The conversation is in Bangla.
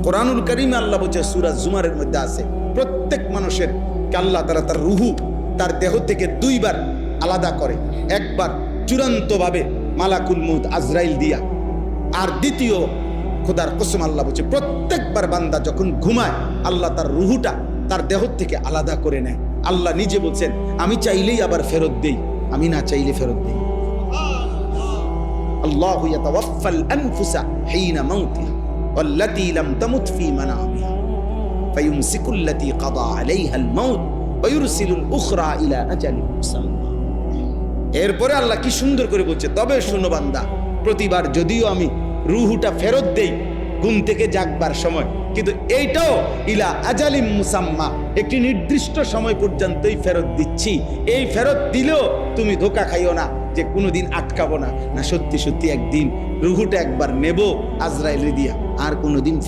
কোরআনুল কারীমে আল্লাহ বলছে, সূরা জুমারের মধ্যে আছে, প্রত্যেক মানুষের আল্লাহ তাআলা তার রুহু তার দেহ থেকে দুইবার আলাদা করে। একবার চূড়ান্তভাবে মালাকুল মউত আজরাইল দিয়া, আর দ্বিতীয় খোদার কসম আল্লাহ বলছে প্রত্যেকবার বান্দা যখন ঘুমায় আল্লাহ তার রুহুটা তার দেহ থেকে আলাদা করে নেয়। আল্লাহ নিজে বলছেন, আমি চাইলেই আবার ফেরত দেই, আমি না চাইলে ফেরত দেই। আল্লাহু ইয়াতাওয়াফাল আনফুসা হিনা মাউতিহা ওয়াল্লাতী লাম তামুত ফী মানামিহা ফায়ুমসিকুল্লাতী কাদা আলাইহাল মাউত ওয়া ইউরসিলুল উখরা ইলা আজালিন মুসাম্মা। এরপরে আল্লাহ কি সুন্দর করে বলছে, তবে শোনো বান্দা, প্রতিবার যদিও আমি রুহুটা ফেরত দেই ঘুম থেকে জাগবার সময়, কিন্তু এইটাও ইলা আজালিম মুসাম্মা, একটি নির্দিষ্ট সময় পর্যন্তই ফেরত দিচ্ছি। এই ফেরত দিলেও তুমি ধোঁকা খাইও না যে কোনোদিন আটকাবো না, না সত্যি সত্যি একদিন রুহুটা একবার নেব আজরাইল দিয়া, আর কোনোদিন